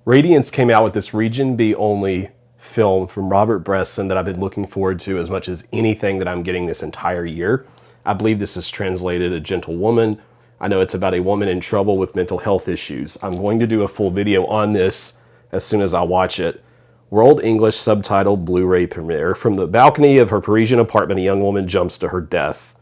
Radiance came out with this Region B only film from Robert Bresson that I've been looking forward to as much as anything that I'm getting this entire year. I believe this is translated A Gentle Woman. I know it's about a woman in trouble with mental health issues. I'm going to do a full video on this as soon as I watch it. World English subtitle Blu-ray premiere. From the balcony of her Parisian apartment, a young woman jumps to her death,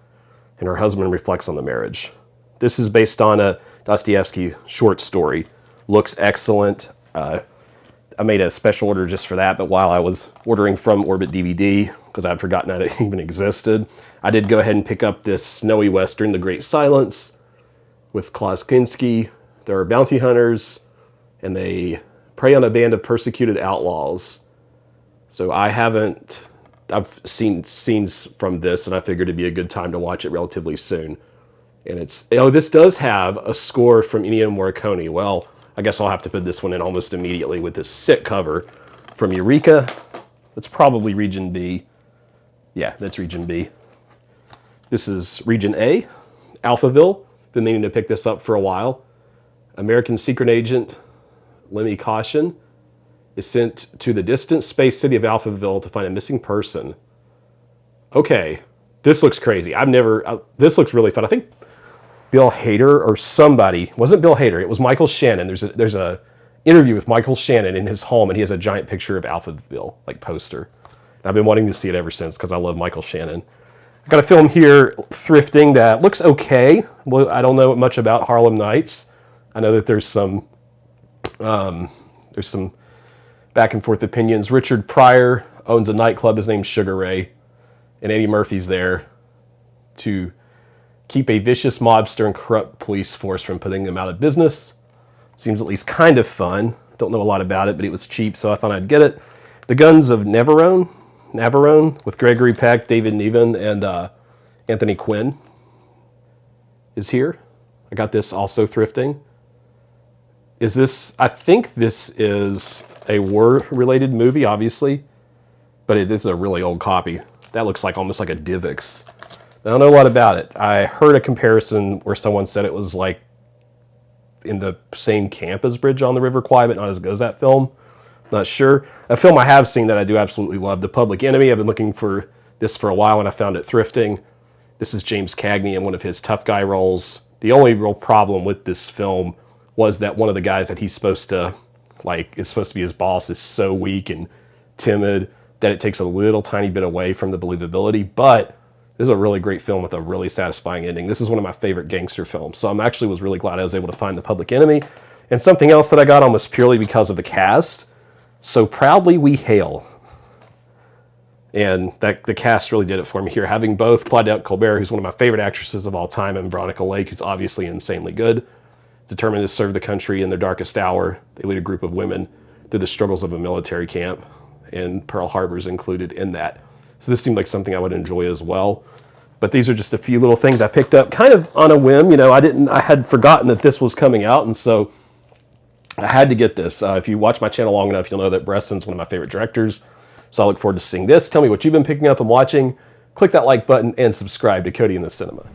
and her husband reflects on the marriage. This is based on a Dostoevsky short story. Looks excellent. I made a special order just for that, but while I was ordering from Orbit DVD, because I'd forgotten that it even existed, I did go ahead and pick up this snowy western, The Great Silence, with Klaus Kinski. There are bounty hunters, and they prey on a band of persecuted outlaws. So I've seen scenes from this, and I figured it'd be a good time to watch it relatively soon. And this does have a score from Ennio Morricone. Well, I guess I'll have to put this one in almost immediately with this sick cover from Eureka. That's probably Region B. Yeah, that's Region B. This is Region A, Alphaville. Been meaning to pick this up for a while. American secret agent Lemmy Caution is sent to the distant space city of Alphaville to find a missing person. Okay, this looks crazy. This looks really fun. I think Bill Hader or somebody, wasn't Bill Hader, it was Michael Shannon. There's a interview with Michael Shannon in his home, and he has a giant picture of Alphaville, like poster. And I've been wanting to see it ever since because I love Michael Shannon. I've got a film here, Thrifting, that looks okay. Well, I don't know much about Harlem Nights. I know that there's some back and forth opinions. Richard Pryor owns a nightclub. His name's Sugar Ray, and Eddie Murphy's there to keep a vicious mobster and corrupt police force from putting them out of business. Seems at least kind of fun. Don't know a lot about it, but it was cheap, so I thought I'd get it. The Guns of Navarone with Gregory Peck, David Niven, and Anthony Quinn is here. I got this also thrifting. I think this is a war-related movie, obviously, but it is a really old copy. That looks like almost like a DivX. I don't know a lot about it. I heard a comparison where someone said it was like in the same camp as Bridge on the River Kwai, but not as good as that film. Not sure. A film I have seen that I do absolutely love, The Public Enemy. I've been looking for this for a while and I found it thrifting. This is James Cagney in one of his tough guy roles. The only real problem with this film was that one of the guys that he's supposed to be his boss is so weak and timid that it takes a little tiny bit away from the believability, but this is a really great film with a really satisfying ending. This is one of my favorite gangster films, so was really glad I was able to find The Public Enemy. And something else that I got almost purely because of the cast, So Proudly We Hail. And the cast really did it for me here. Having both Claudette Colbert, who's one of my favorite actresses of all time, and Veronica Lake, who's obviously insanely good, determined to serve the country in their darkest hour. They lead a group of women through the struggles of a military camp, and Pearl Harbor is included in that. So this seemed like something I would enjoy as well. But these are just a few little things I picked up kind of on a whim. You know, I had forgotten that this was coming out, and so I had to get this. If you watch my channel long enough, you'll know that Bresson's one of my favorite directors. So I look forward to seeing this. Tell me what you've been picking up and watching. Click that like button and subscribe to Cody in the Cinema.